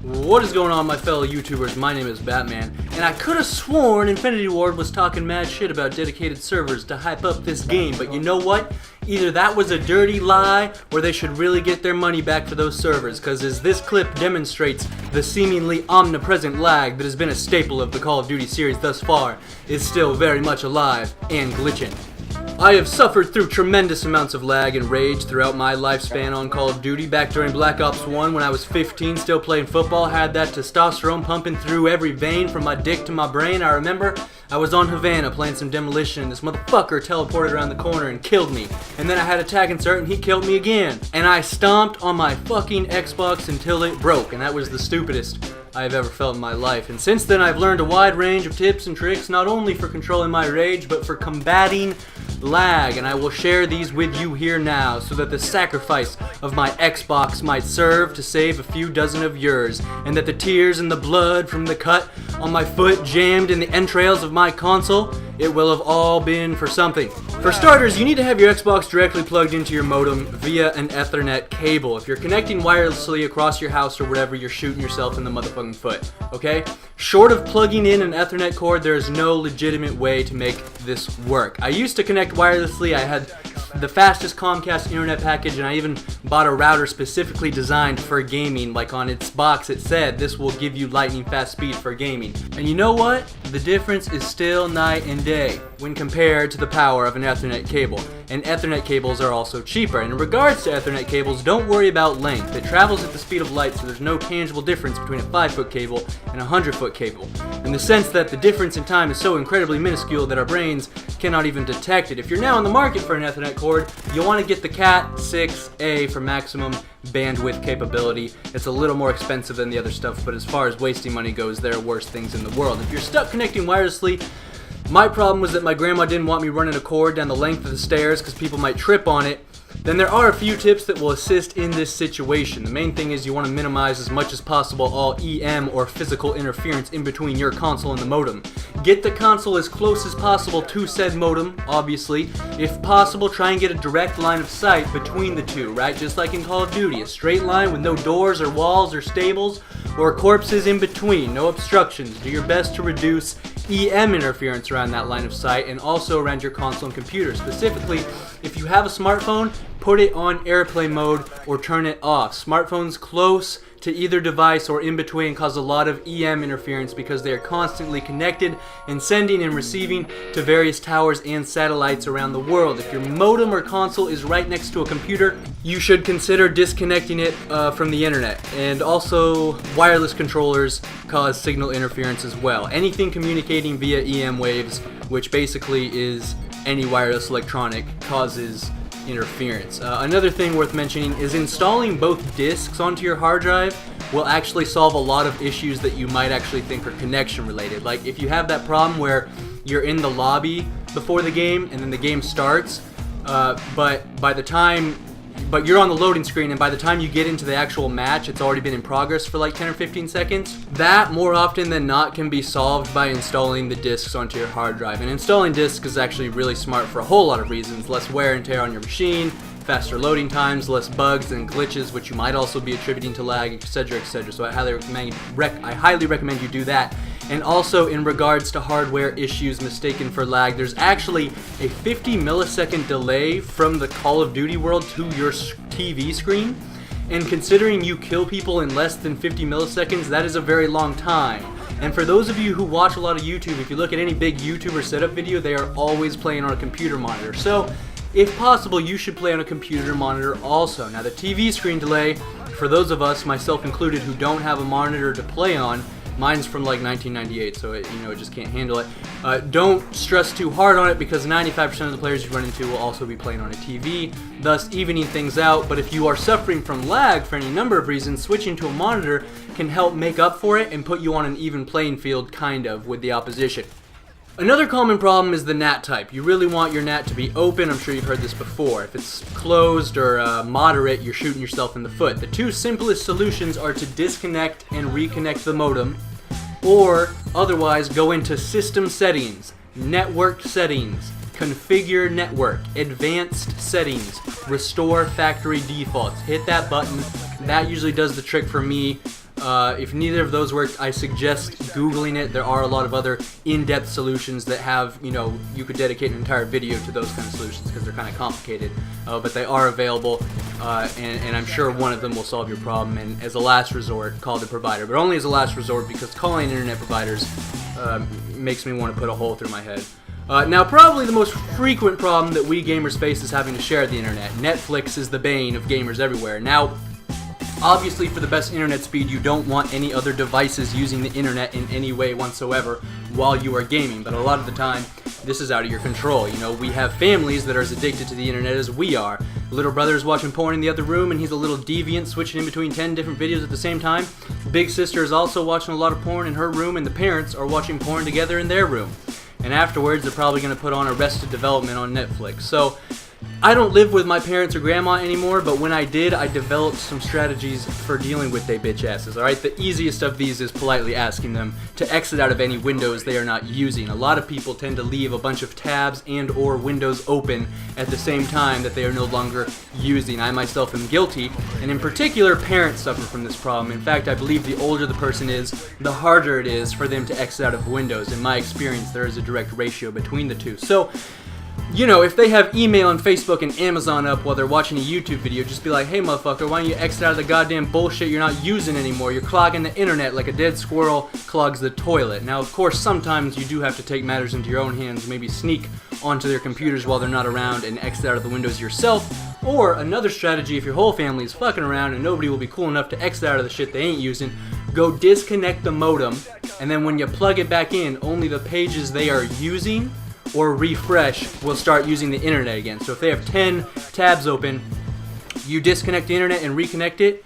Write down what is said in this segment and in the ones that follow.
What is going on, my fellow YouTubers? My name is Batman, and I could have sworn Infinity Ward was talking mad shit about dedicated servers to hype up this game, but you know what? Either that was a dirty lie, or they should really get their money back for those servers, because as this clip demonstrates, the seemingly omnipresent lag that has been a staple of the Call of Duty series thus far is still very much alive and glitching. I have suffered through tremendous amounts of lag and rage throughout my lifespan on Call of Duty. Back during Black Ops 1 when I was 15, still playing football, had that testosterone pumping through every vein from my dick to my brain. I remember I was on Havana playing some Demolition, and this motherfucker teleported around the corner and killed me. And then I had a tag insert and he killed me again. And I stomped on my fucking Xbox until it broke, and that was the stupidest I've ever felt in my life. And since then I've learned a wide range of tips and tricks, not only for controlling my rage, but for combating lag, and I will share these with you here now so that the sacrifice of my Xbox might serve to save a few dozen of yours, and that the tears and the blood from the cut on my foot jammed in the entrails of my console, it will have all been for something. For starters, you need to have your Xbox directly plugged into your modem via an Ethernet cable. If you're connecting wirelessly across your house or whatever, you're shooting yourself in the motherfucking foot, okay? Short of plugging in an Ethernet cord, there is no legitimate way to make this work. I used to connect wirelessly. I had the fastest Comcast internet package, and I even bought a router specifically designed for gaming. Like on its box it said, this will give you lightning fast speed for gaming. And you know what? The difference is still night and day when compared to the power of an Ethernet cable. And Ethernet cables are also cheaper. And in regards to Ethernet cables, don't worry about length. It travels at the speed of light, so there's no tangible difference between a 5-foot cable and a 100-foot cable, in the sense that the difference in time is so incredibly minuscule that our brains cannot even detect it. If you're now in the market for an Ethernet cord, you'll want to get the Cat6A for maximum bandwidth capability. It's a little more expensive than the other stuff, but as far as wasting money goes, there are worse things in the world. If you're stuck connecting wirelessly, my problem was that my grandma didn't want me running a cord down the length of the stairs because people might trip on it. Then there are a few tips that will assist in this situation. The main thing is you want to minimize as much as possible all EM or physical interference in between your console and the modem. Get the console as close as possible to said modem, obviously. If possible, try and get a direct line of sight between the two, right? Just like in Call of Duty, a straight line with no doors or walls or stables or corpses in between, no obstructions. Do your best to reduce EM interference around that line of sight and also around your console and computer. Specifically, if you have a smartphone, put it on airplane mode or turn it off. Smartphones close to either device or in between cause a lot of EM interference because they are constantly connected and sending and receiving to various towers and satellites around the world. If your modem or console is right next to a computer, you should consider disconnecting it from the internet. And also, wireless controllers cause signal interference as well. Anything communicating via EM waves, which basically is any wireless electronic, causes interference. Another thing worth mentioning is installing both discs onto your hard drive will actually solve a lot of issues that you might actually think are connection related. Like if you have that problem where you're in the lobby before the game and then the game starts, but you're on the loading screen, and by the time you get into the actual match, it's already been in progress for like 10 or 15 seconds. That, more often than not, can be solved by installing the discs onto your hard drive. And installing discs is actually really smart for a whole lot of reasons. Less wear and tear on your machine, faster loading times, less bugs and glitches, which you might also be attributing to lag, etc., etc. So I highly recommend you do that. And also, in regards to hardware issues mistaken for lag, there's actually a 50 millisecond delay from the Call of Duty world to your TV screen. And considering you kill people in less than 50 milliseconds, that is a very long time. And for those of you who watch a lot of YouTube, if you look at any big YouTuber setup video, they are always playing on a computer monitor. So, if possible, you should play on a computer monitor also. Now, the TV screen delay, for those of us, myself included, who don't have a monitor to play on, mine's from like 1998, so it just can't handle it. Don't stress too hard on it because 95% of the players you run into will also be playing on a TV, thus evening things out. But if you are suffering from lag for any number of reasons, switching to a monitor can help make up for it and put you on an even playing field, kind of, with the opposition. Another common problem is the NAT type. You really want your NAT to be open. I'm sure you've heard this before. If it's closed or moderate, you're shooting yourself in the foot. The two simplest solutions are to disconnect and reconnect the modem, or otherwise go into System Settings, Network Settings, Configure Network, Advanced Settings, Restore Factory Defaults. Hit that button. That usually does the trick for me. If neither of those work, I suggest Googling it. There are a lot of other in-depth solutions that have, you could dedicate an entire video to those kind of solutions because they're kind of complicated. But they are available, and I'm sure one of them will solve your problem. And as a last resort, call the provider. But only as a last resort, because calling internet providers makes me want to put a hole through my head. Now, probably the most frequent problem that we gamers face is having to share the internet. Netflix is the bane of gamers everywhere. Now, obviously, for the best internet speed, you don't want any other devices using the internet in any way whatsoever while you are gaming. But a lot of the time, this is out of your control. We have families that are as addicted to the internet as we are. Little brother is watching porn in the other room, and he's a little deviant, switching in between 10 different videos at the same time. Big sister is also watching a lot of porn in her room, and the parents are watching porn together in their room. And afterwards, they're probably going to put on Arrested Development on Netflix. So, I don't live with my parents or grandma anymore, but when I did, I developed some strategies for dealing with they bitch asses, alright? The easiest of these is politely asking them to exit out of any windows they are not using. A lot of people tend to leave a bunch of tabs and or windows open at the same time that they are no longer using. I myself am guilty, and in particular, parents suffer from this problem. In fact, I believe the older the person is, the harder it is for them to exit out of windows. In my experience, there is a direct ratio between the two. So, if they have email and Facebook and Amazon up while they're watching a YouTube video, just be like, hey motherfucker, why don't you exit out of the goddamn bullshit you're not using anymore? You're clogging the internet like a dead squirrel clogs the toilet. Now, of course, sometimes you do have to take matters into your own hands, maybe sneak onto their computers while they're not around and exit out of the windows yourself. Or another strategy, if your whole family is fucking around and nobody will be cool enough to exit out of the shit they ain't using, go disconnect the modem, and then when you plug it back in, only the pages they are using or refresh will start using the internet again. So if they have 10 tabs open, you disconnect the internet and reconnect it.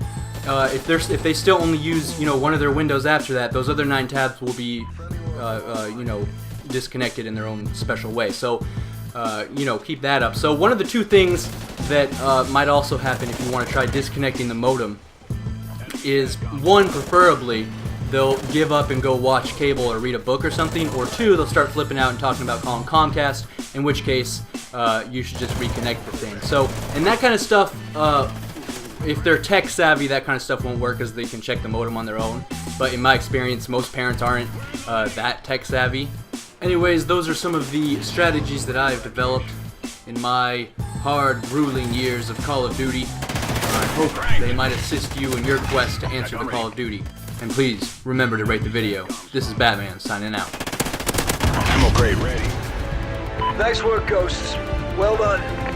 If they still only use one of their windows after that, those other 9 tabs will be disconnected in their own special way. So keep that up. So one of the two things that might also happen if you want to try disconnecting the modem is, one, preferably they'll give up and go watch cable or read a book or something, or two, they'll start flipping out and talking about calling Comcast, in which case you should just reconnect the thing. So, and that kind of stuff, if they're tech savvy, that kind of stuff won't work, as they can check the modem on their own. But in my experience, most parents aren't that tech savvy. Anyways, those are some of the strategies that I've developed in my hard, grueling years of Call of Duty. I hope they might assist you in your quest to answer the Call of Duty. And please, remember to rate the video. This is Batman, signing out. Ammo crate ready. Nice work, Ghosts. Well done.